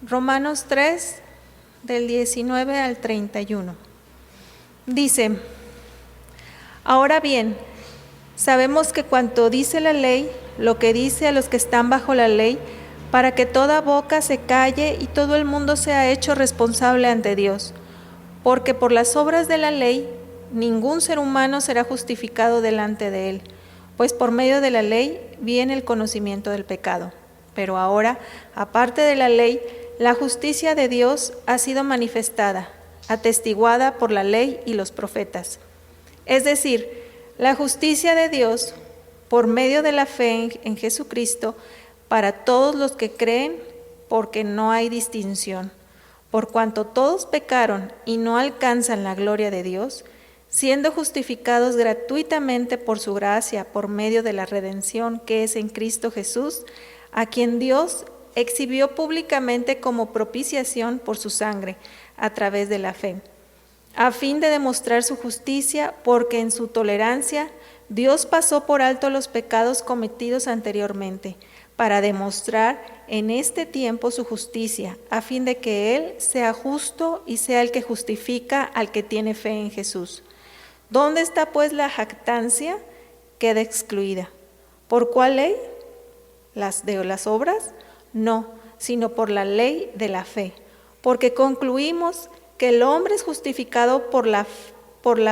Romanos 3, del 19 al 31. Dice: ahora bien, sabemos que cuanto dice la ley, lo que dice a los que están bajo la ley, para que toda boca se calle y todo el mundo sea hecho responsable ante Dios. Porque por las obras de la ley, ningún ser humano será justificado delante de él, pues por medio de la ley viene el conocimiento del pecado. Pero ahora, aparte de la ley, la justicia de Dios ha sido manifestada, atestiguada por la ley y los profetas. Es decir, la justicia de Dios por medio de la fe en Jesucristo para todos los que creen, porque no hay distinción. Por cuanto todos pecaron y no alcanzan la gloria de Dios, siendo justificados gratuitamente por su gracia, por medio de la redención que es en Cristo Jesús, a quien Dios exhibió públicamente como propiciación por su sangre, a través de la fe, a fin de demostrar su justicia, porque en su tolerancia Dios pasó por alto los pecados cometidos anteriormente, para demostrar en este tiempo su justicia, a fin de que Él sea justo y sea el que justifica al que tiene fe en Jesús. ¿Dónde está pues la jactancia? Queda excluida. ¿Por cuál ley? ¿Las de las obras? No, sino por la ley de la fe, porque concluimos que el hombre es justificado por la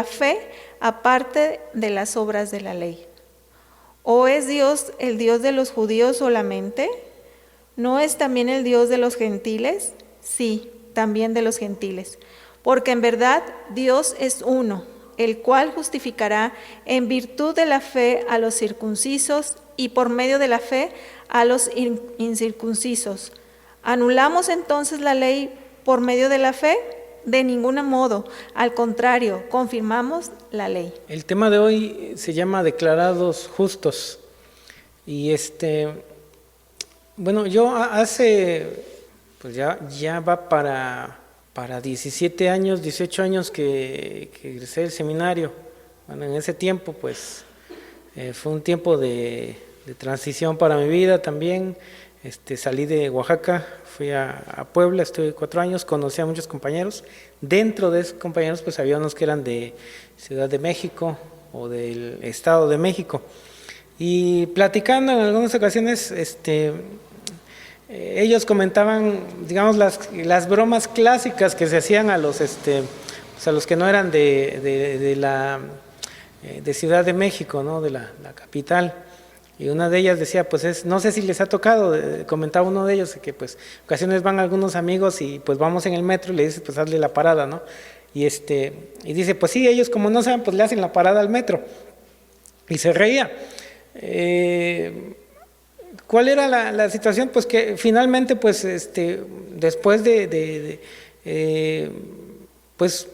fe aparte de las obras de la ley. ¿O es Dios el Dios de los judíos solamente? ¿No es también el Dios de los gentiles? Sí, también de los gentiles. Porque en verdad Dios es uno, el cual justificará en virtud de la fe a los circuncisos y por medio de la fe a los incircuncisos. ¿Anulamos entonces la ley por medio de la fe? De ningún modo, al contrario, confirmamos la ley. El tema de hoy se llama declarados justos. Y bueno, yo hace, pues ya va para 17 años, 18 años que egresé del seminario. Bueno, en ese tiempo, pues, fue un tiempo de transición para mi vida también. Salí de Oaxaca, fui a Puebla, estuve 4 años, conocí a muchos compañeros. Dentro de esos compañeros, pues había unos que eran de Ciudad de México o del Estado de México. Y platicando en algunas ocasiones, ellos comentaban, digamos, las bromas clásicas que se hacían a los, pues a los que no eran de Ciudad de México, ¿no? De la capital. Y una de ellas decía, pues no sé si les ha tocado, comentaba uno de ellos, que pues ocasiones van algunos amigos y pues vamos en el metro y le dices, pues hazle la parada, ¿no? Y dice, pues sí, ellos como no saben, pues le hacen la parada al metro. Y se reía. ¿Cuál era la situación? Pues que finalmente, pues después pues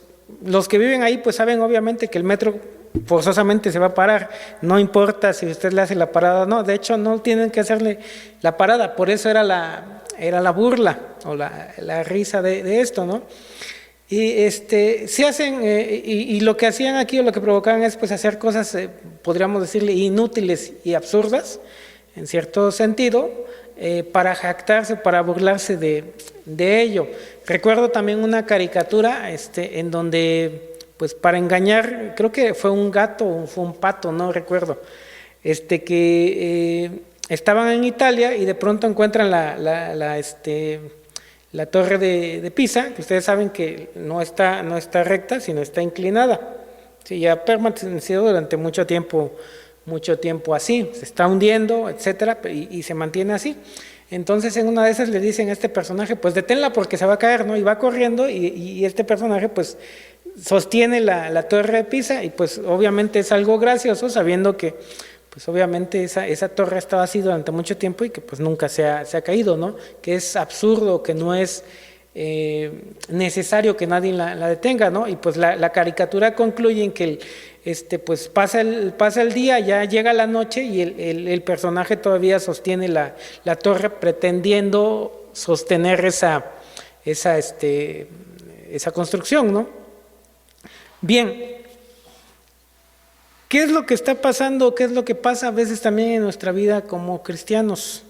los que viven ahí, pues saben obviamente que el metro forzosamente se va a parar, no importa si usted le hace la parada o no, de hecho no tienen que hacerle la parada, por eso era la burla o la risa de esto, ¿no? Y se hacen, y lo que hacían aquí o lo que provocaban es pues hacer cosas, podríamos decirle, inútiles y absurdas, en cierto sentido, para jactarse, para burlarse de ello. Recuerdo también una caricatura en donde, pues para engañar, creo que fue un gato o fue un pato, no recuerdo, que estaban en Italia y de pronto encuentran la torre de Pisa, que ustedes saben que no está recta, sino está inclinada. Sí, ya ha permanecido durante mucho tiempo así, se está hundiendo, etcétera, y se mantiene así. Entonces en una de esas le dicen a este personaje, pues deténla porque se va a caer, ¿no? Y va corriendo y este personaje pues sostiene la torre de Pisa y pues obviamente es algo gracioso sabiendo que pues obviamente esa torre ha estado así durante mucho tiempo y que pues nunca se ha caído, ¿no? Que es absurdo, que no es necesario que nadie la detenga, ¿no? Y pues la caricatura concluye en que pues pasa el día, ya llega la noche y el personaje todavía sostiene la torre pretendiendo sostener esa construcción, ¿no? Bien, ¿qué es lo que está pasando? ¿Qué es lo que pasa a veces también en nuestra vida como cristianos?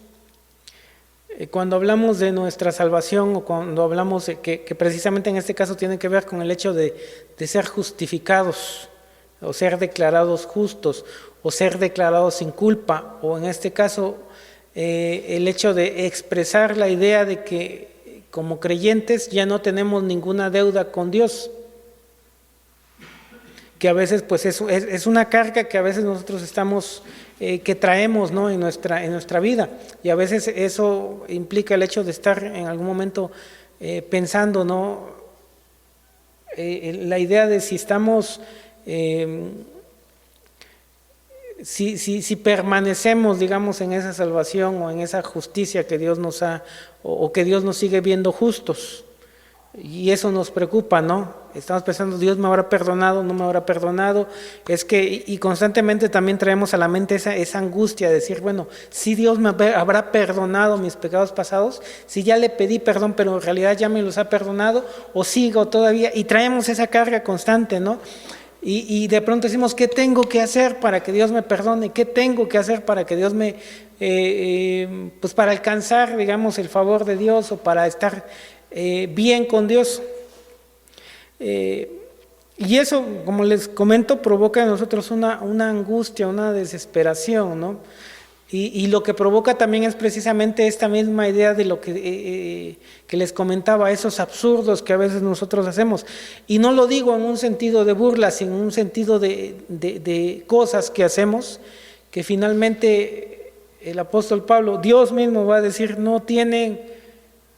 Cuando hablamos de nuestra salvación o cuando hablamos de que precisamente en este caso tiene que ver con el hecho de ser justificados o ser declarados justos o ser declarados sin culpa, o en este caso el hecho de expresar la idea de que como creyentes ya no tenemos ninguna deuda con Dios, que a veces pues es una carga que a veces nosotros estamos, que traemos, ¿no?, en nuestra vida, y a veces eso implica el hecho de estar en algún momento pensando, ¿no?, la idea de si estamos, si permanecemos, digamos, en esa salvación o en esa justicia que Dios nos ha, o que Dios nos sigue viendo justos. Y eso nos preocupa, ¿no? Estamos pensando, Dios me habrá perdonado, no me habrá perdonado. Es que, y constantemente también traemos a la mente esa angustia de decir, bueno, si Dios me habrá perdonado mis pecados pasados, si ya le pedí perdón, pero en realidad ya me los ha perdonado, o sigo todavía, y traemos esa carga constante, ¿no? Y de pronto decimos, ¿qué tengo que hacer para que Dios me perdone? ¿Qué tengo que hacer para que Dios me, pues para alcanzar, digamos, el favor de Dios o para estar bien con Dios? Y eso, como les comento, provoca en nosotros una angustia, una desesperación, ¿no? Y lo que provoca también es precisamente esta misma idea de lo que les comentaba, esos absurdos que a veces nosotros hacemos. Y no lo digo en un sentido de burla, sino en un sentido de cosas que hacemos, que finalmente el apóstol Pablo, Dios mismo va a decir, no tienen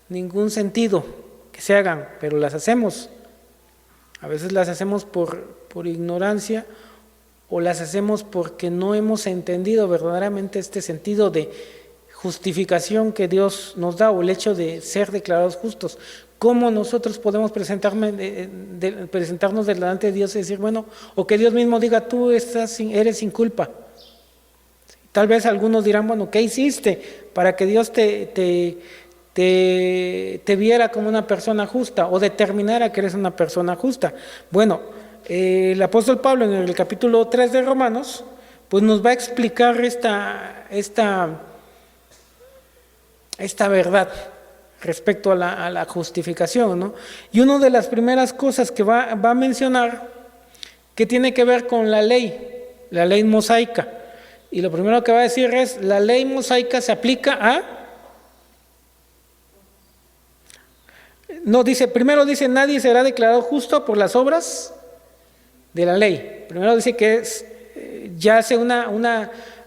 ningún sentido que se hagan, pero las hacemos. A veces las hacemos por ignorancia, o las hacemos porque no hemos entendido verdaderamente este sentido de justificación que Dios nos da, o el hecho de ser declarados justos. ¿Cómo nosotros podemos presentarnos delante de Dios y decir, bueno, o que Dios mismo diga, tú eres sin culpa? Tal vez algunos dirán, bueno, ¿qué hiciste para que Dios te viera como una persona justa o determinara que eres una persona justa? Bueno, el apóstol Pablo en el capítulo 3 de Romanos pues nos va a explicar esta verdad respecto a la justificación, ¿no? Y una de las primeras cosas que va a mencionar que tiene que ver con la ley mosaica, y lo primero que va a decir es, la ley mosaica se aplica primero dice, nadie será declarado justo por las obras de la ley. Primero dice que ya hace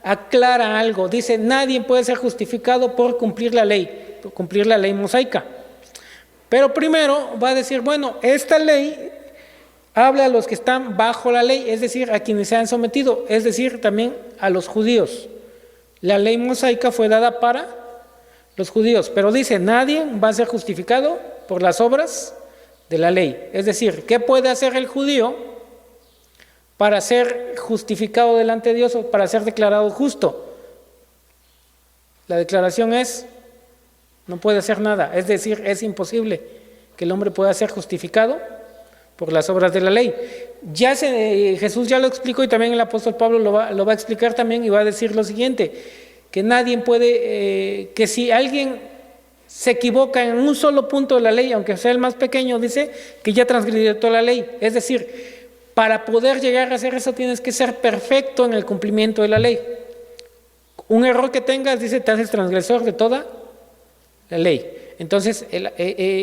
aclara algo, dice, nadie puede ser justificado por cumplir la ley mosaica. Pero primero va a decir, bueno, esta ley habla a los que están bajo la ley, es decir, a quienes se han sometido, es decir, también a los judíos. La ley mosaica fue dada para los judíos, pero dice, nadie va a ser justificado por las obras de la ley. Es decir, ¿qué puede hacer el judío para ser justificado delante de Dios o para ser declarado justo? La declaración es, no puede hacer nada, es decir, es imposible que el hombre pueda ser justificado por las obras de la ley. Jesús ya lo explicó, y también el apóstol Pablo lo va a explicar también, y va a decir lo siguiente, que nadie puede, que si alguien se equivoca en un solo punto de la ley, aunque sea el más pequeño, dice que ya transgredió toda la ley. Es decir, para poder llegar a hacer eso tienes que ser perfecto en el cumplimiento de la ley. Un error que tengas, dice, te haces transgresor de toda la ley. Entonces,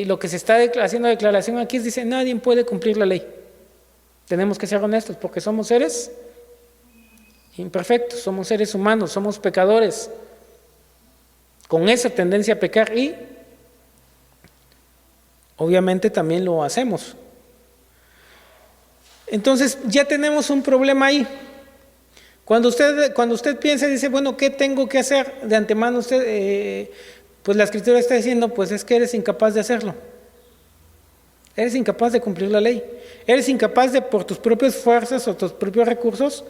lo que se está haciendo declaración aquí es, dice, nadie puede cumplir la ley. Tenemos que ser honestos porque somos seres imperfectos, somos seres humanos, somos pecadores, con esa tendencia a pecar, y obviamente también lo hacemos. Entonces ya tenemos un problema ahí. Cuando usted piensa y dice, bueno, ¿qué tengo que hacer? De antemano usted, pues la Escritura está diciendo, pues es que eres incapaz de hacerlo. Eres incapaz de cumplir la ley. Eres incapaz de, por tus propias fuerzas o tus propios recursos,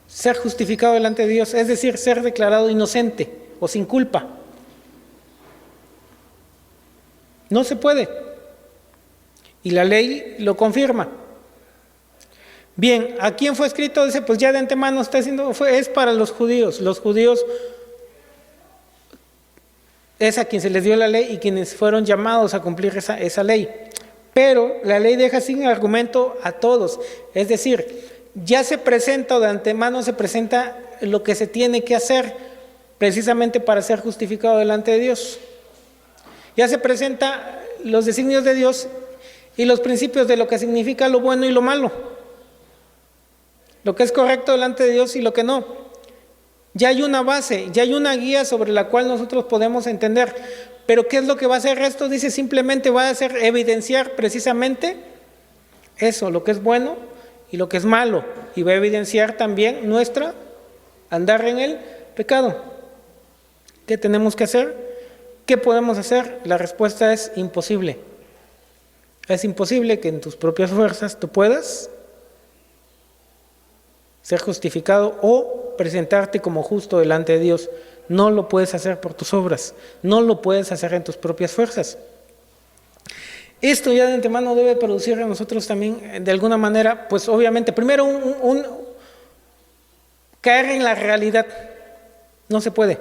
ser justificado delante de Dios, es decir, ser declarado inocente o sin culpa. No se puede. Y la ley lo confirma. Bien, ¿a quién fue escrito? Dice, pues ya de antemano está diciendo, es para los judíos. Los judíos es a quien se les dio la ley y quienes fueron llamados a cumplir esa ley. Pero la ley deja sin argumento a todos, es decir, ya se presenta o de antemano se presenta lo que se tiene que hacer precisamente para ser justificado delante de Dios. Ya se presenta los designios de Dios y los principios de lo que significa lo bueno y lo malo, lo que es correcto delante de Dios y lo que no. Ya hay una base, ya hay una guía sobre la cual nosotros podemos entender. Pero ¿qué es lo que va a hacer esto? Dice, simplemente va a hacer evidenciar precisamente eso, lo que es bueno y lo que es malo. Y va a evidenciar también nuestra andar en el pecado. ¿Qué tenemos que hacer? ¿Qué podemos hacer? La respuesta es imposible. Es imposible que en tus propias fuerzas tú puedas ser justificado o presentarte como justo delante de Dios. No lo puedes hacer por tus obras, no lo puedes hacer en tus propias fuerzas. Esto ya de antemano debe producir en nosotros también, de alguna manera, pues obviamente, primero caer en la realidad. No se puede.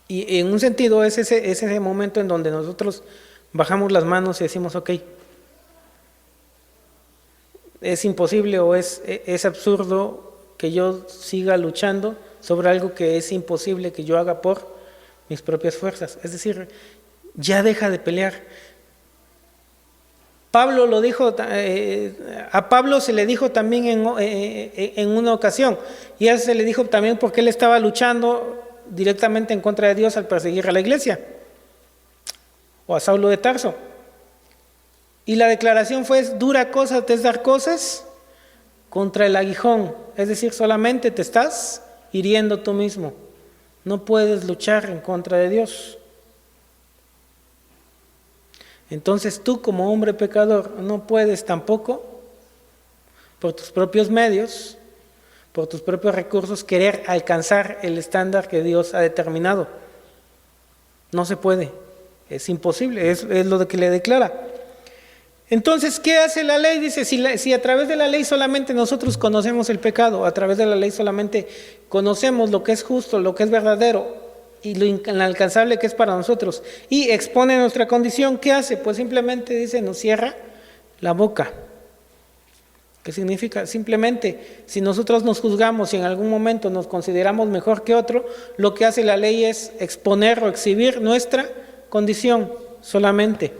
Y en un sentido es ese momento en donde nosotros bajamos las manos y decimos, ok, es imposible o es absurdo que yo siga luchando sobre algo que es imposible que yo haga por mis propias fuerzas. Es decir, ya deja de pelear. Pablo lo dijo, a Pablo se le dijo también en una ocasión, y a él se le dijo también porque él estaba luchando directamente en contra de Dios al perseguir a la iglesia, o a Saulo de Tarso. Y la declaración fue, dura cosa te es dar cosas contra el aguijón, es decir, solamente te estás hiriendo tú mismo, no puedes luchar en contra de Dios. Entonces tú como hombre pecador no puedes tampoco, por tus propios medios, por tus propios recursos, querer alcanzar el estándar que Dios ha determinado. No se puede, es imposible, es lo que le declara. Entonces, ¿qué hace la ley? Dice, si a través de la ley solamente nosotros conocemos el pecado, a través de la ley solamente conocemos lo que es justo, lo que es verdadero y lo inalcanzable que es para nosotros, y expone nuestra condición, ¿qué hace? Pues simplemente dice, nos cierra la boca. ¿Qué significa? Simplemente, si nosotros nos juzgamos y en algún momento nos consideramos mejor que otro, lo que hace la ley es exponer o exhibir nuestra condición solamente.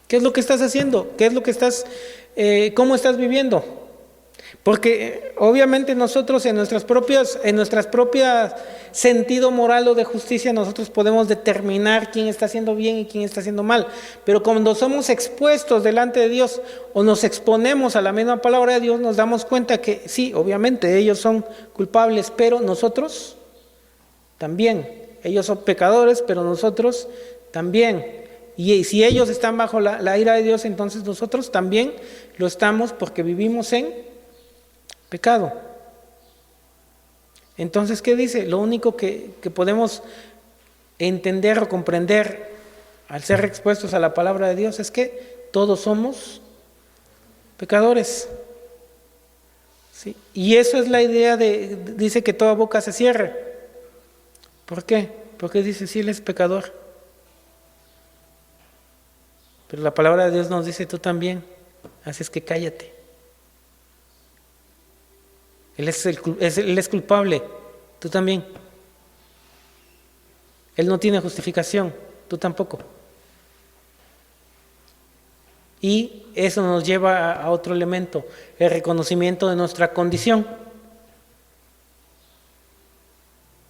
¿Qué es lo que estás haciendo? ¿Qué es lo que cómo estás viviendo? Porque obviamente nosotros en nuestras propias sentido moral o de justicia nosotros podemos determinar quién está haciendo bien y quién está haciendo mal. Pero cuando somos expuestos delante de Dios o nos exponemos a la misma palabra de Dios, nos damos cuenta que sí, obviamente ellos son culpables, pero nosotros también. Ellos son pecadores, pero nosotros también. Y si ellos están bajo la ira de Dios, entonces nosotros también lo estamos porque vivimos en pecado. Entonces, ¿qué dice? Lo único que podemos entender o comprender al ser expuestos a la palabra de Dios es que todos somos pecadores. ¿Sí? Y eso es la idea dice que toda boca se cierre. ¿Por qué? Porque dice, si él es pecador. Pero la palabra de Dios nos dice, tú también, así es que cállate. Él es culpable, tú también. Él no tiene justificación, tú tampoco. Y eso nos lleva a otro elemento, el reconocimiento de nuestra condición.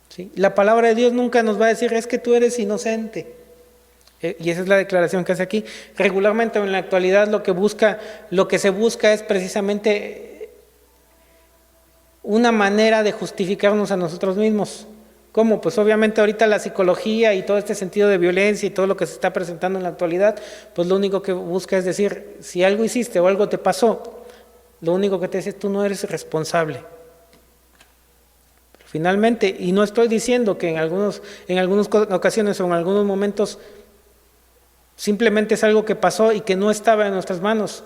¿Sí? La palabra de Dios nunca nos va a decir, es que tú eres inocente. Y esa es la declaración que hace aquí. Regularmente en la actualidad lo que se busca es precisamente una manera de justificarnos a nosotros mismos. ¿Cómo? Pues obviamente ahorita la psicología y todo este sentido de violencia y todo lo que se está presentando en la actualidad, pues lo único que busca es decir, si algo hiciste o algo te pasó, lo único que te dice, tú no eres responsable. Pero finalmente, y no estoy diciendo que en algunas ocasiones o en algunos momentos simplemente es algo que pasó y que no estaba en nuestras manos,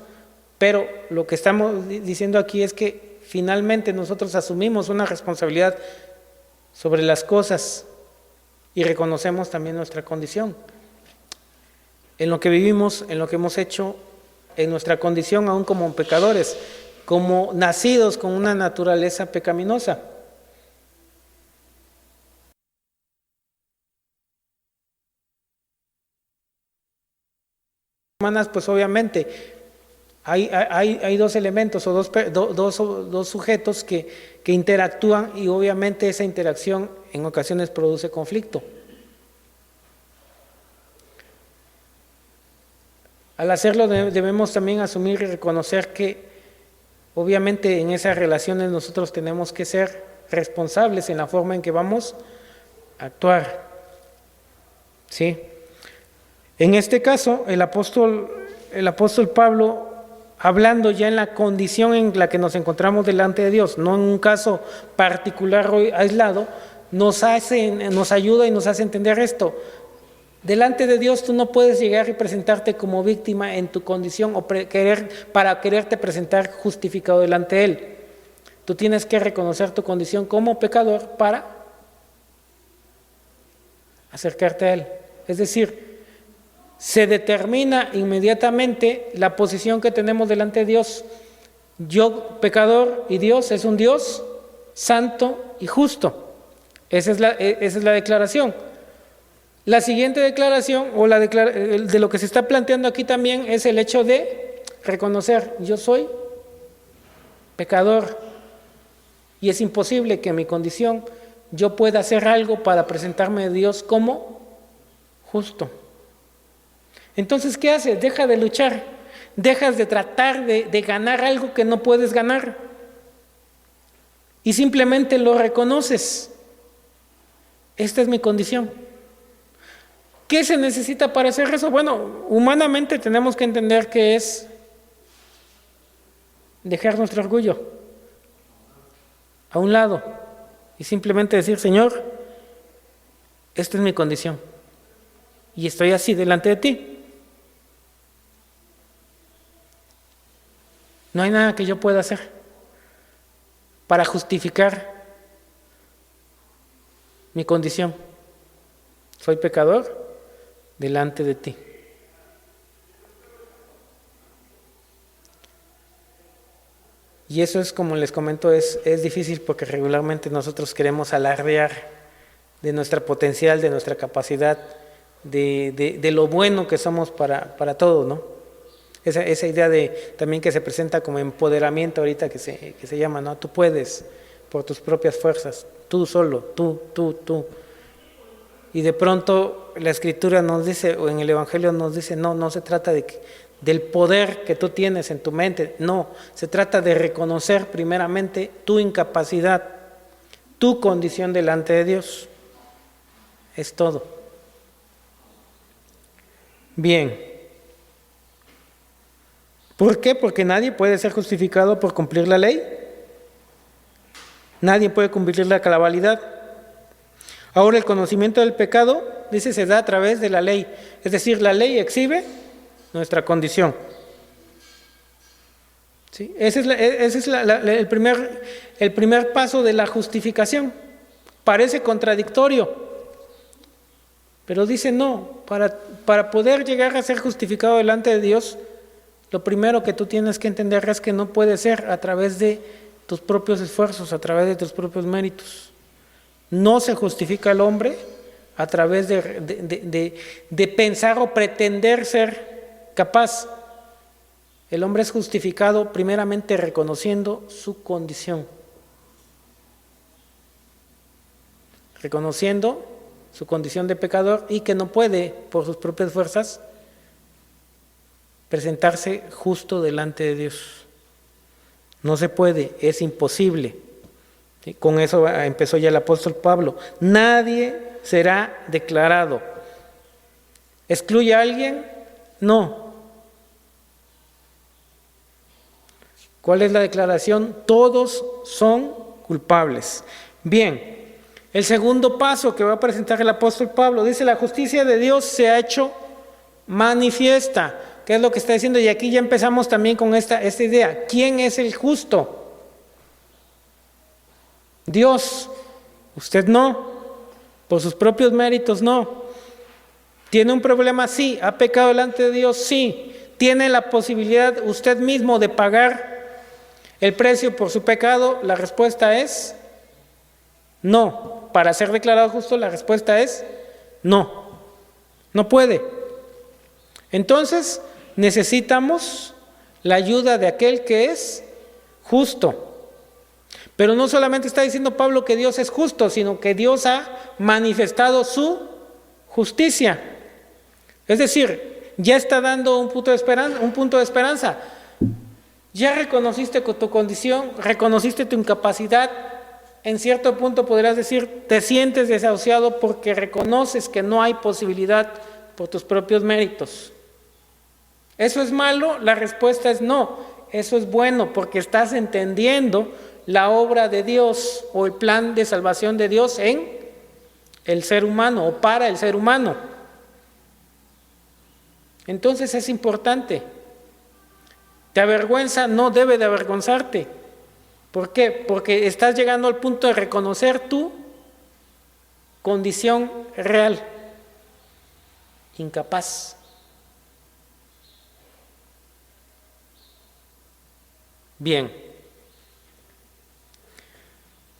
pero lo que estamos diciendo aquí es que finalmente nosotros asumimos una responsabilidad sobre las cosas y reconocemos también nuestra condición. En lo que vivimos, en lo que hemos hecho, en nuestra condición aún como pecadores, como nacidos con una naturaleza pecaminosa. Pues obviamente hay dos elementos o dos sujetos que interactúan y obviamente esa interacción en ocasiones produce conflicto. Al hacerlo debemos también asumir y reconocer que obviamente en esas relaciones nosotros tenemos que ser responsables en la forma en que vamos a actuar. ¿Sí? En este caso, el apóstol Pablo, hablando ya en la condición en la que nos encontramos delante de Dios, no en un caso particular o aislado, nos ayuda y nos hace entender esto. Delante de Dios tú no puedes llegar y presentarte como víctima en tu condición para quererte presentar justificado delante de Él. Tú tienes que reconocer tu condición como pecador para acercarte a Él. Es decir, se determina inmediatamente la posición que tenemos delante de Dios. Yo, pecador, y Dios es un Dios santo y justo. Esa es la declaración. La siguiente declaración, o de lo que se está planteando aquí también, es el hecho de reconocer: yo soy pecador y es imposible que en mi condición yo pueda hacer algo para presentarme a Dios como justo. Entonces, ¿qué haces? Deja de luchar, dejas de tratar de ganar algo que no puedes ganar y simplemente lo reconoces. Esta es mi condición. ¿Qué se necesita para hacer eso? Bueno, humanamente tenemos que entender que es dejar nuestro orgullo a un lado y simplemente decir: Señor, esta es mi condición y estoy así delante de ti. No hay nada que yo pueda hacer para justificar mi condición. Soy pecador delante de ti. Y eso es, como les comento, es difícil porque regularmente nosotros queremos alardear de nuestra potencial, de nuestra capacidad, de lo bueno que somos para todo, ¿no? Esa idea también que se presenta como empoderamiento ahorita que se llama, ¿no? Tú puedes por tus propias fuerzas, tú solo, tú. Y de pronto la Escritura nos dice, o en el Evangelio nos dice: no se trata del poder que tú tienes en tu mente, no, se trata de reconocer primeramente tu incapacidad, tu condición delante de Dios. Es todo. Bien. ¿Por qué? Porque nadie puede ser justificado por cumplir la ley. Nadie puede cumplir la cabalidad. Ahora, el conocimiento del pecado, dice, se da a través de la ley. Es decir, la ley exhibe nuestra condición. ¿Sí? Ese es el primer paso de la justificación. Parece contradictorio, pero dice no. Para poder llegar a ser justificado delante de Dios, lo primero que tú tienes que entender es que no puede ser a través de tus propios esfuerzos, a través de tus propios méritos. No se justifica el hombre a través de pensar o pretender ser capaz. El hombre es justificado primeramente reconociendo su condición. Reconociendo su condición de pecador y que no puede, por sus propias fuerzas, presentarse justo delante de Dios. No se puede, es imposible. ¿Sí? Con eso empezó ya el apóstol Pablo. Nadie será declarado. ¿Excluye a alguien? No. ¿Cuál es la declaración? Todos son culpables. Bien, el segundo paso que va a presentar el apóstol Pablo dice: la justicia de Dios se ha hecho manifiesta. ¿Qué es lo que está diciendo? Y aquí ya empezamos también con esta idea. ¿Quién es el justo? Dios. Usted no, por sus propios méritos no. ¿Tiene un problema? Sí. ¿Ha pecado delante de Dios? Sí. ¿Tiene la posibilidad usted mismo de pagar el precio por su pecado? La respuesta es no. Para ser declarado justo, la respuesta es no. No puede. Entonces, necesitamos la ayuda de aquel que es justo. Pero no solamente está diciendo Pablo que Dios es justo, sino que Dios ha manifestado su justicia. Es decir, ya está dando un punto de esperanza. Ya reconociste tu condición, reconociste tu incapacidad. En cierto punto podrás decir, te sientes desahuciado porque reconoces que no hay posibilidad por tus propios méritos. ¿Eso es malo? La respuesta es no. Eso es bueno porque estás entendiendo la obra de Dios o el plan de salvación de Dios en el ser humano o para el ser humano. Entonces es importante. ¿Te avergüenza? No debe de avergonzarte. ¿Por qué? Porque estás llegando al punto de reconocer tu condición real, incapaz. Bien.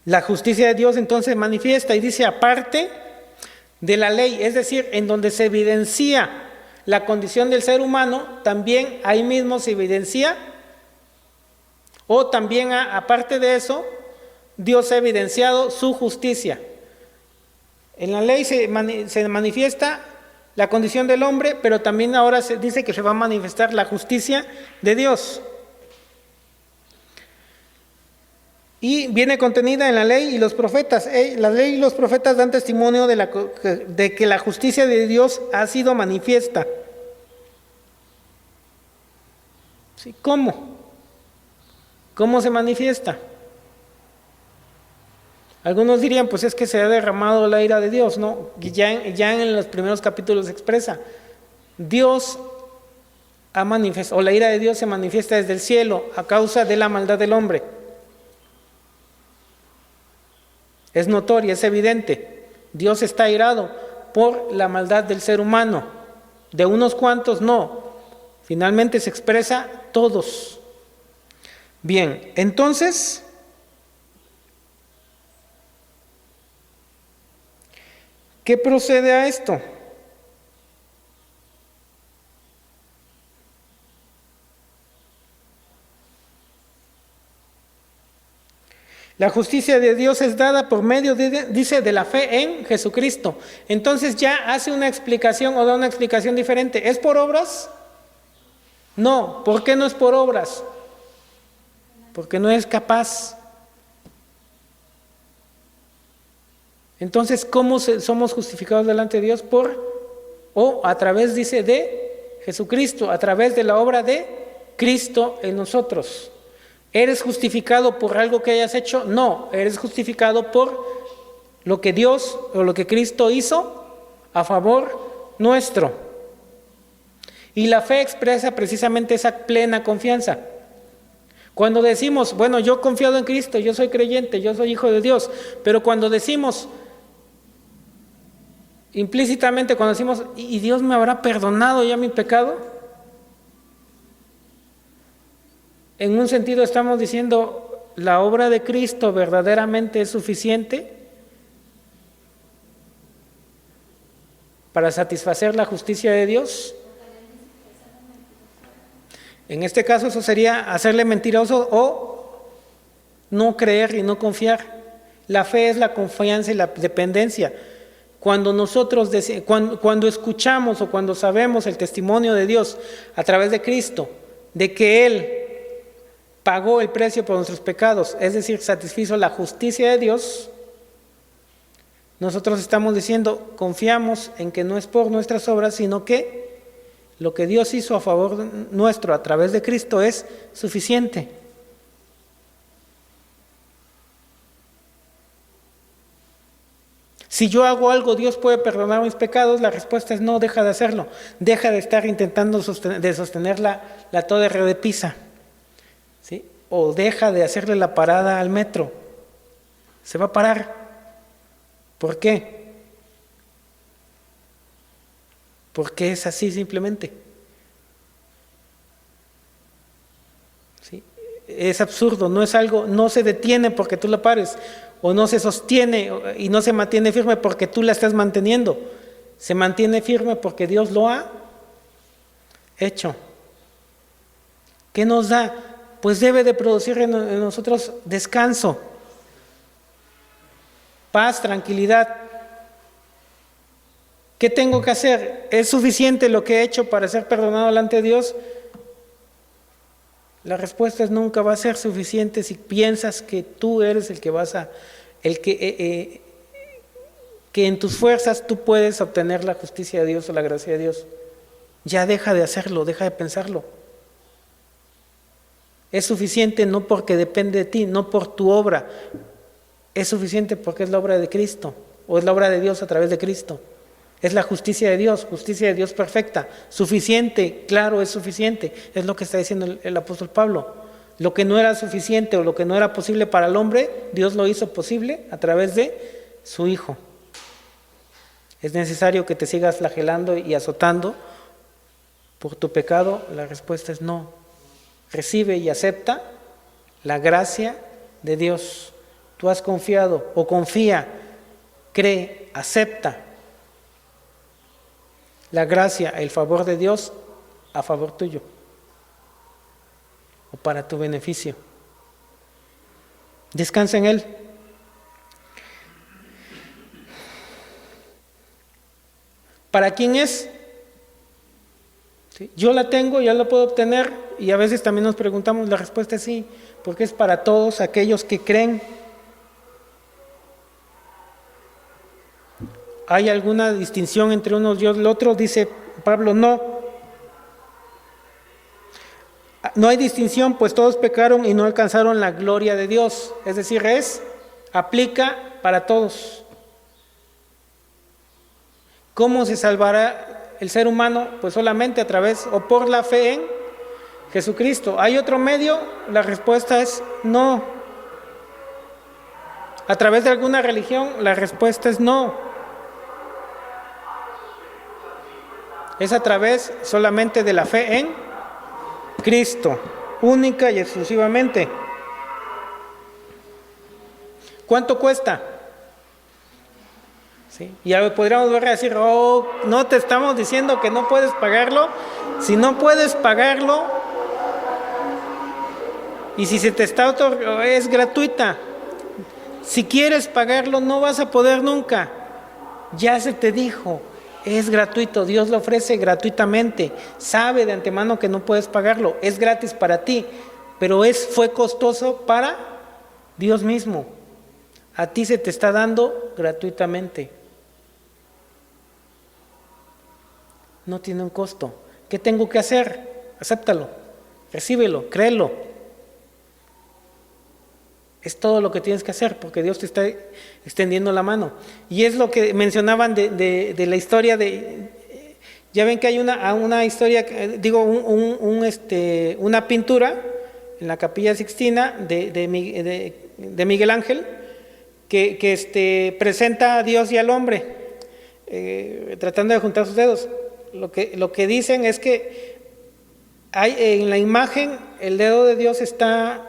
La justicia de Dios entonces manifiesta y dice aparte de la ley, es decir, en donde se evidencia la condición del ser humano, también ahí mismo se evidencia, o también aparte de eso, Dios ha evidenciado su justicia. En la ley se manifiesta la condición del hombre, pero también ahora se dice que se va a manifestar la justicia de Dios. Y viene contenida en la ley y los profetas. La ley y los profetas dan testimonio de que la justicia de Dios ha sido manifiesta. ¿Sí? ¿Cómo? ¿Cómo se manifiesta? Algunos dirían, pues es que se ha derramado la ira de Dios, ¿no? Ya en los primeros capítulos se expresa. Dios ha manifestado, o la ira de Dios se manifiesta desde el cielo a causa de la maldad del hombre. Es notoria, es evidente. Dios está airado por la maldad del ser humano. De unos cuantos no. Finalmente se expresa todos. Bien, entonces, ¿qué procede a esto? La justicia de Dios es dada por medio, dice, de la fe en Jesucristo. Entonces ya hace una explicación o da una explicación diferente. ¿Es por obras? No. ¿Por qué no es por obras? Porque no es capaz. Entonces, ¿cómo somos justificados delante de Dios? A través, dice, de Jesucristo, a través de la obra de Cristo en nosotros. ¿Eres justificado por algo que hayas hecho? No, eres justificado por lo que Dios o lo que Cristo hizo a favor nuestro. Y la fe expresa precisamente esa plena confianza. Cuando decimos, bueno, yo he confiado en Cristo, yo soy creyente, yo soy hijo de Dios, pero cuando decimos, implícitamente cuando decimos, ¿y Dios me habrá perdonado ya mi pecado? En un sentido estamos diciendo, ¿la obra de Cristo verdaderamente es suficiente para satisfacer la justicia de Dios? En este caso eso sería hacerle mentiroso o no creer y no confiar. La fe es la confianza y la dependencia. Cuando nosotros, cuando escuchamos o cuando sabemos el testimonio de Dios a través de Cristo, de que Él pagó el precio por nuestros pecados, es decir, satisfizo la justicia de Dios, nosotros estamos diciendo, confiamos en que no es por nuestras obras, sino que lo que Dios hizo a favor nuestro a través de Cristo es suficiente. Si yo hago algo, ¿Dios puede perdonar mis pecados? La respuesta es no, deja de hacerlo. Deja de estar intentando sostener la torre de Pisa. ¿Sí? O deja de hacerle la parada al metro. Se va a parar. ¿Por qué? Porque es así simplemente. ¿Sí? Es absurdo, no es algo, no se detiene porque tú la pares, o no se sostiene y no se mantiene firme porque tú la estás manteniendo. Se mantiene firme porque Dios lo ha hecho. ¿Qué nos da? Pues debe de producir en nosotros descanso, paz, tranquilidad. ¿Qué tengo que hacer? ¿Es suficiente lo que he hecho para ser perdonado delante de Dios? La respuesta es nunca va a ser suficiente si piensas que tú eres el que que en tus fuerzas tú puedes obtener la justicia de Dios o la gracia de Dios. Ya deja de hacerlo, deja de pensarlo. Es suficiente no porque depende de ti, no por tu obra. Es suficiente porque es la obra de Cristo, o es la obra de Dios a través de Cristo. Es la justicia de Dios perfecta, suficiente, claro, es suficiente. Es lo que está diciendo el apóstol Pablo. Lo que no era suficiente o lo que no era posible para el hombre, Dios lo hizo posible a través de su Hijo. ¿Es necesario que te sigas flagelando y azotando por tu pecado? La respuesta es no. Recibe y acepta la gracia de Dios. Tú has confiado o confía, cree, acepta la gracia, el favor de Dios a favor tuyo o para tu beneficio. Descansa en Él. ¿Para quién es? ¿Sí? Yo la tengo, ya la puedo obtener, y a veces también nos preguntamos, la respuesta es sí, porque es para todos aquellos que creen. ¿Hay alguna distinción entre unos y el otro? Dice Pablo, no. No hay distinción, pues todos pecaron y no alcanzaron la gloria de Dios. Es decir, aplica para todos. ¿Cómo se salvará el ser humano? Pues solamente a través o por la fe en Jesucristo. ¿Hay otro medio? La respuesta es no. ¿A través de alguna religión? La respuesta es no. Es a través solamente de la fe en Cristo, única y exclusivamente. ¿Cuánto cuesta? ¿Sí? Y podríamos volver a decir, no te estamos diciendo que no puedes pagarlo. Si no puedes pagarlo, y si se te está es gratuita. Si quieres pagarlo, no vas a poder nunca. Ya se te dijo. Es gratuito, Dios lo ofrece gratuitamente. Sabe de antemano que no puedes pagarlo, es gratis para ti, pero fue costoso para Dios mismo. A ti se te está dando gratuitamente. No tiene un costo. ¿Qué tengo que hacer? Acéptalo, recíbelo, créelo. Es todo lo que tienes que hacer porque Dios te está extendiendo la mano. Y es lo que mencionaban de la historia ya ven que hay una historia, una pintura en la Capilla Sixtina de Miguel Ángel que presenta a Dios y al hombre tratando de juntar sus dedos. Lo que dicen es que en la imagen el dedo de Dios está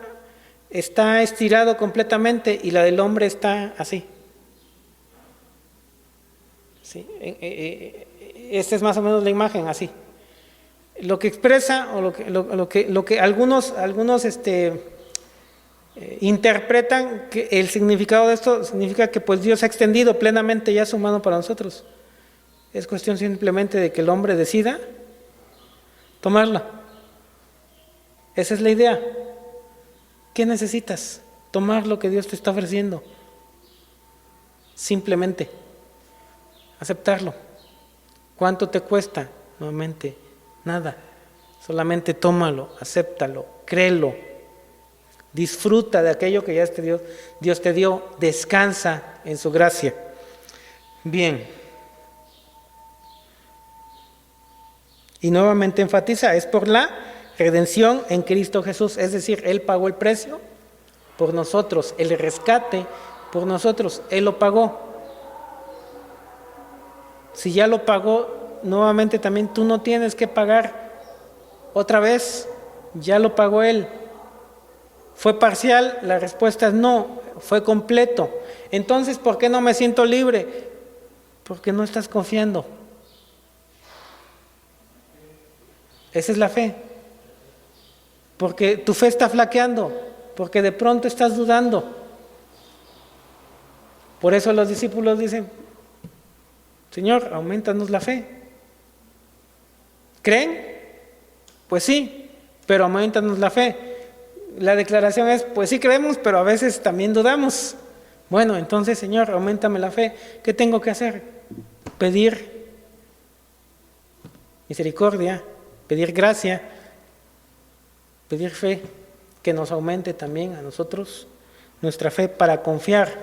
estirado completamente y la del hombre está así. ¿Sí? Esta es más o menos la imagen, así. Lo que expresa o lo que algunos interpretan que el significado de esto significa que pues Dios ha extendido plenamente ya su mano para nosotros. Es cuestión simplemente de que el hombre decida tomarla. Esa es la idea. ¿Qué necesitas? Tomar lo que Dios te está ofreciendo. Simplemente aceptarlo. ¿Cuánto te cuesta? Nuevamente, nada. Solamente tómalo, acéptalo, créelo. Disfruta de aquello que ya Dios te dio. Descansa en su gracia. Bien. Y nuevamente enfatiza, es por la redención en Cristo Jesús, es decir, Él pagó el precio por nosotros, el rescate por nosotros, Él lo pagó. si ya lo pagó, nuevamente también tú no tienes que pagar otra vez, ya lo pagó Él. ¿Fue parcial? La respuesta es no, fue completo. Entonces, ¿por qué no me siento libre? Porque no estás confiando. Esa es la fe. Porque tu fe está flaqueando, porque de pronto estás dudando. Por eso los discípulos dicen: Señor, aumentanos la fe. ¿Creen? Pues sí, pero aumentanos la fe. La declaración es: pues sí creemos, pero a veces también dudamos. Bueno, entonces, Señor, auméntame la fe. ¿Qué tengo que hacer? Pedir misericordia, pedir gracia, pedir fe, que nos aumente también a nosotros nuestra fe para confiar,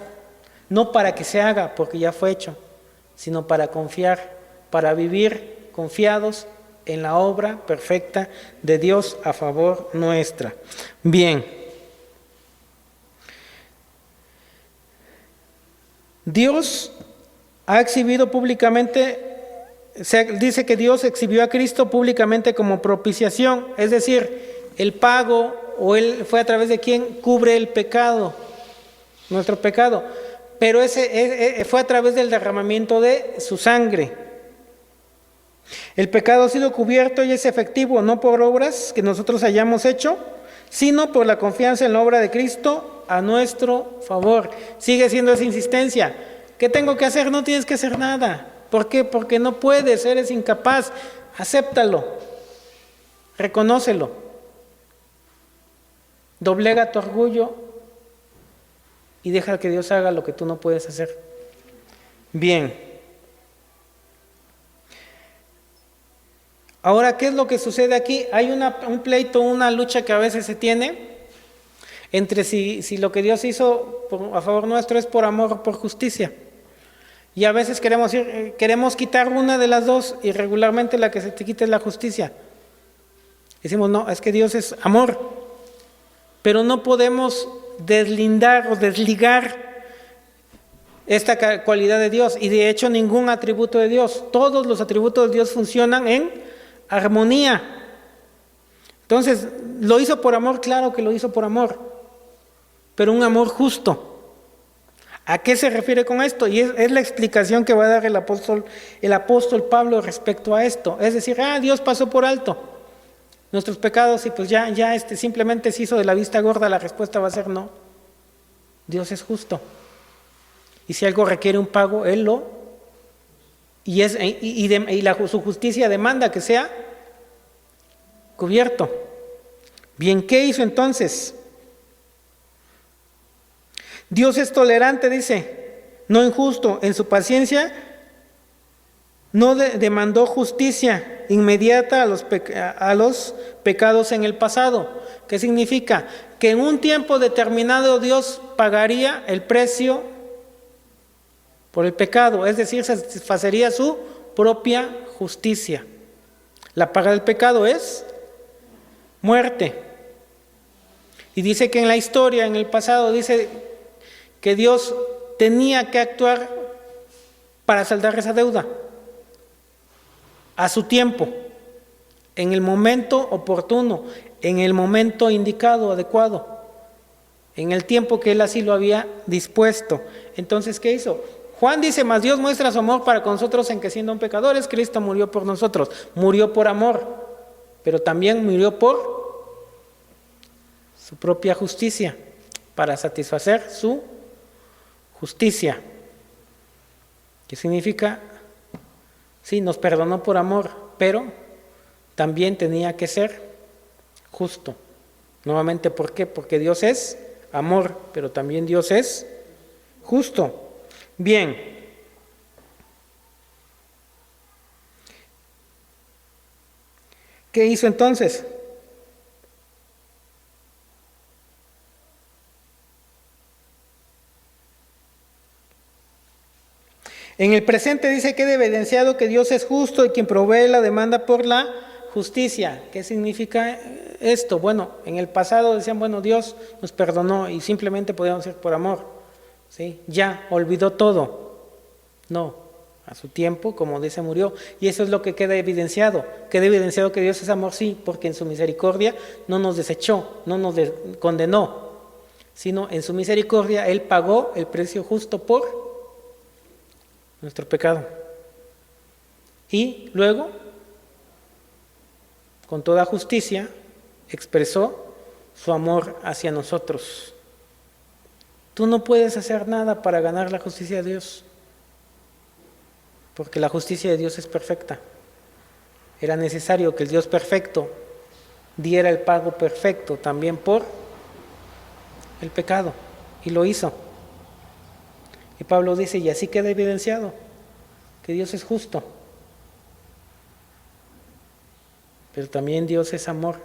no para que se haga porque ya fue hecho, sino para confiar, para vivir confiados en la obra perfecta de Dios a favor nuestra. Bien. Dios ha exhibido públicamente, dice que Dios exhibió a Cristo públicamente como propiciación, es decir, el pago, o Él fue a través de quien cubre el pecado, nuestro pecado, pero ese fue a través del derramamiento de su sangre. El pecado ha sido cubierto y es efectivo, no por obras que nosotros hayamos hecho, sino por la confianza en la obra de Cristo a nuestro favor. Sigue siendo esa insistencia. ¿Qué tengo que hacer? No tienes que hacer nada. ¿Por qué? Porque no puedes, eres incapaz. Acéptalo, reconócelo. Doblega tu orgullo y deja que Dios haga lo que tú no puedes hacer. Bien. Ahora, ¿qué es lo que sucede aquí? Hay un pleito, una lucha que a veces se tiene entre si lo que Dios hizo a favor nuestro es por amor o por justicia. Y a veces queremos quitar una de las dos, y regularmente la que se te quita es la justicia. Decimos: no, es que Dios es amor. Pero no podemos deslindar o desligar esta cualidad de Dios, y de hecho ningún atributo de Dios. Todos los atributos de Dios funcionan en armonía. Entonces, ¿lo hizo por amor? Claro que lo hizo por amor, pero un amor justo. ¿A qué se refiere con esto? Y es la explicación que va a dar el apóstol Pablo respecto a esto. Es decir, Dios pasó por alto nuestros pecados y pues ya simplemente se hizo de la vista gorda. La respuesta va a ser no. Dios es justo. Y si algo requiere un pago, Él su justicia demanda que sea cubierto. Bien, ¿qué hizo entonces? Dios es tolerante, dice, no injusto. En su paciencia no demandó justicia inmediata a los pecados en el pasado. ¿Qué significa? Que en un tiempo determinado Dios pagaría el precio por el pecado, es decir, satisfacería su propia justicia. La paga del pecado es muerte. Y dice que en la historia, en el pasado, dice que Dios tenía que actuar para saldar esa deuda a su tiempo, en el momento oportuno, en el momento indicado, adecuado, en el tiempo que Él así lo había dispuesto. Entonces, ¿qué hizo? Juan dice: mas Dios muestra su amor para con nosotros en que siendo pecadores, Cristo murió por nosotros. Murió por amor, pero también murió por su propia justicia, para satisfacer su justicia. ¿Qué significa? Sí, nos perdonó por amor, pero también tenía que ser justo. Nuevamente, ¿por qué? Porque Dios es amor, pero también Dios es justo. Bien. ¿Qué hizo entonces? En el presente dice que queda evidenciado que Dios es justo y quien provee la demanda por la justicia. ¿Qué significa esto? Bueno, en el pasado decían: bueno, Dios nos perdonó y simplemente podíamos ir por amor, ¿sí? Ya, olvidó todo. No, a su tiempo, como dice, murió. Y eso es lo que queda evidenciado. Queda evidenciado que Dios es amor, sí, porque en su misericordia no nos desechó, no nos condenó, sino en su misericordia Él pagó el precio justo por nuestro pecado. Y luego, con toda justicia, expresó su amor hacia nosotros. Tú no puedes hacer nada para ganar la justicia de Dios, porque la justicia de Dios es perfecta. Era necesario que el Dios perfecto diera el pago perfecto también por el pecado, y lo hizo. Y Pablo dice, y así queda evidenciado que Dios es justo, pero también Dios es amor,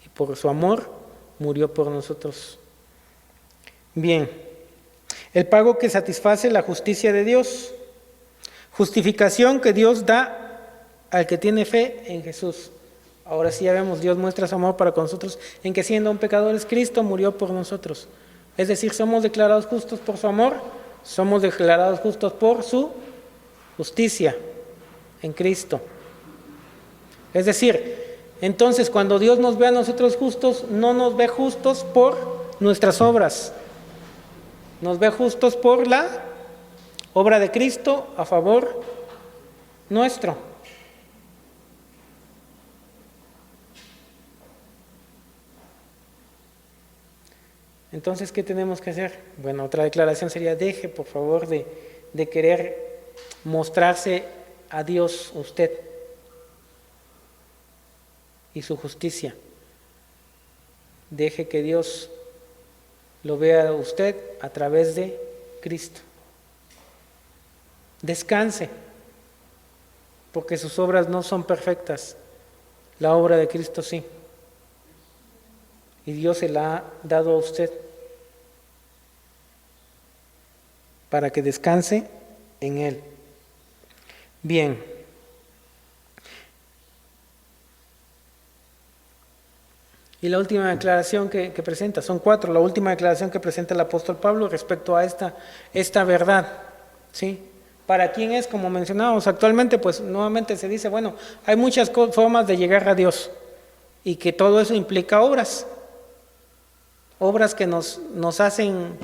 y por su amor murió por nosotros. Bien, el pago que satisface la justicia de Dios, justificación que Dios da al que tiene fe en Jesús. Ahora sí ya vemos, Dios muestra su amor para con nosotros en que siendo un pecadores, Cristo murió por nosotros. Es decir, somos declarados justos por su amor, somos declarados justos por su justicia en Cristo. Es decir, entonces cuando Dios nos ve a nosotros justos, no nos ve justos por nuestras obras, nos ve justos por la obra de Cristo a favor nuestro. Entonces, ¿qué tenemos que hacer? Bueno, otra declaración sería, deje por favor de querer mostrarse a Dios usted y su justicia. Deje que Dios lo vea a usted a través de Cristo. Descanse, porque sus obras no son perfectas, la obra de Cristo sí. Y Dios se la ha dado a usted para que descanse en Él. Bien. Y la última declaración que presenta, son 4, la última declaración que presenta el apóstol Pablo respecto a esta verdad, ¿sí? ¿Para quién es? Como mencionábamos actualmente, pues nuevamente se dice, bueno, hay muchas formas de llegar a Dios y que todo eso implica obras que nos hacen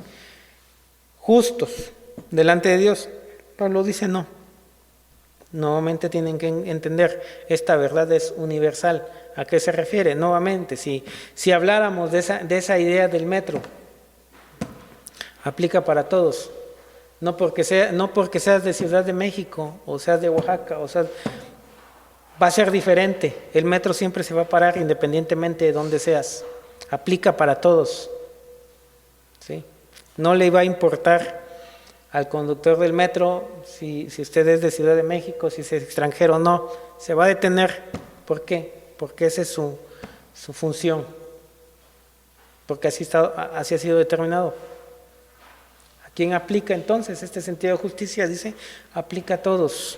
justos delante de Dios. Pablo dice no. Nuevamente tienen que entender, esta verdad es universal. ¿A qué se refiere? Nuevamente, si habláramos de esa idea del metro, aplica para todos. No porque seas de Ciudad de México o seas de Oaxaca, va a ser diferente. El metro siempre se va a parar independientemente de dónde seas. Aplica para todos, ¿sí? No le va a importar al conductor del metro si usted es de Ciudad de México, si es extranjero o no, se va a detener. ¿Por qué? Porque esa es su función, porque así ha sido determinado. ¿A quién aplica entonces este sentido de justicia? Dice, aplica a todos.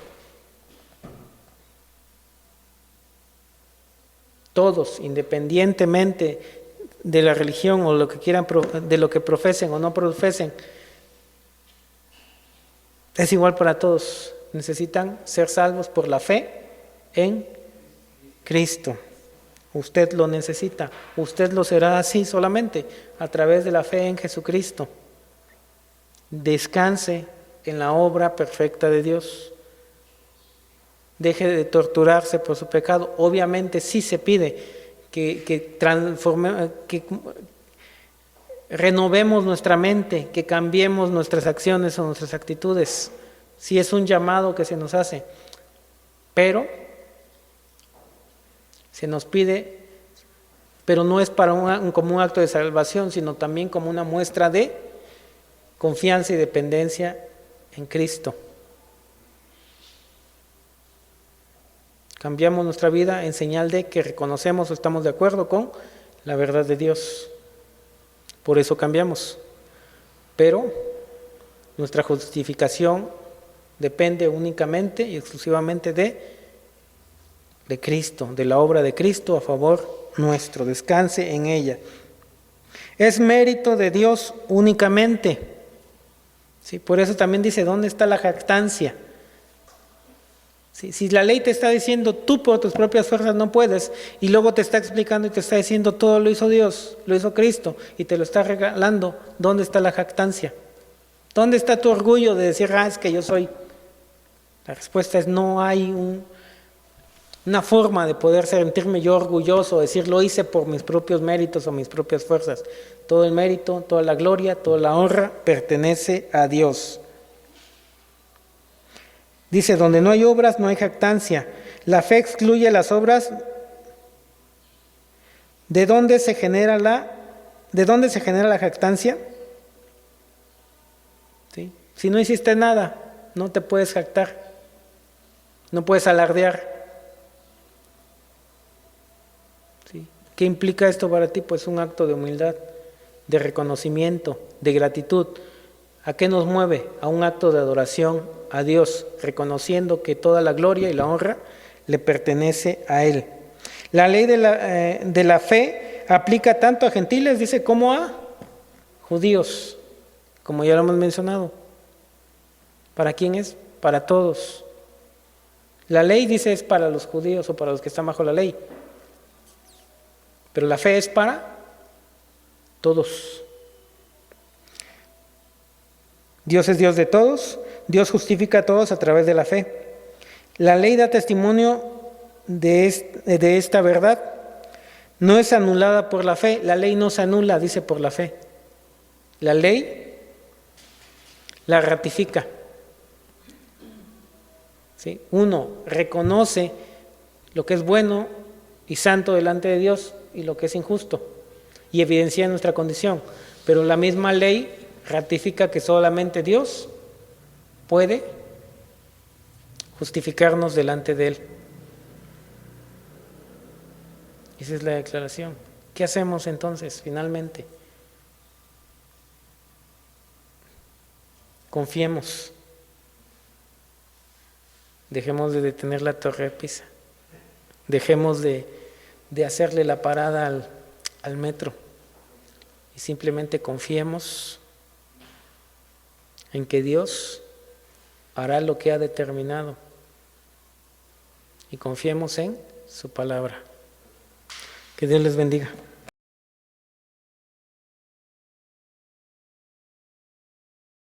Todos, independientemente de la religión o lo que quieran, de lo que profesen o no profesen, es igual para todos. Necesitan ser salvos por la fe en Cristo. Usted lo necesita. Usted lo será así solamente a través de la fe en Jesucristo. Descanse en la obra perfecta de Dios. Deje de torturarse por su pecado. Obviamente sí se pide que renovemos nuestra mente, que cambiemos nuestras acciones o nuestras actitudes. Sí es un llamado que se nos hace, pero se nos pide, pero no es para como un acto de salvación, sino también como una muestra de confianza y dependencia en Cristo. Cambiamos nuestra vida en señal de que reconocemos o estamos de acuerdo con la verdad de Dios. Por eso cambiamos. Pero nuestra justificación depende únicamente y exclusivamente de Cristo, de la obra de Cristo a favor nuestro. Descanse en ella. Es mérito de Dios únicamente. ¿Sí? Por eso también dice, ¿dónde está la jactancia? Si la ley te está diciendo tú por tus propias fuerzas no puedes, y luego te está explicando y te está diciendo todo lo hizo Dios, lo hizo Cristo, y te lo está regalando, ¿dónde está la jactancia? ¿Dónde está tu orgullo de decir, es que yo soy? La respuesta es no hay una forma de poder sentirme yo orgulloso, decir lo hice por mis propios méritos o mis propias fuerzas. Todo el mérito, toda la gloria, toda la honra pertenece a Dios. Dice, donde no hay obras, no hay jactancia. La fe excluye las obras. ¿De dónde se genera la jactancia? ¿Sí? Si no hiciste nada, no te puedes jactar. No puedes alardear. ¿Sí? ¿Qué implica esto para ti? Pues un acto de humildad, de reconocimiento, de gratitud. ¿A qué nos mueve? A un acto de adoración a Dios, reconociendo que toda la gloria y la honra le pertenece a Él. La ley de la fe aplica tanto a gentiles, dice, como a judíos, como ya lo hemos mencionado. ¿Para quién es? Para todos. La ley, dice, es para los judíos o para los que están bajo la ley, pero la fe es para todos. Dios es Dios de todos, Dios justifica a todos a través de la fe. La ley da testimonio de esta verdad, no es anulada por la fe, la ley no se anula, dice, por la fe. La ley la ratifica. ¿Sí? Uno reconoce lo que es bueno y santo delante de Dios y lo que es injusto y evidencia nuestra condición, pero la misma ley ratifica que solamente Dios puede justificarnos delante de Él. Esa es la declaración. ¿Qué hacemos entonces finalmente? Confiemos. Dejemos de detener la torre de Pisa. Dejemos de hacerle la parada al metro. Y simplemente confiemos en que Dios hará lo que ha determinado. Y confiemos en su palabra. Que Dios les bendiga.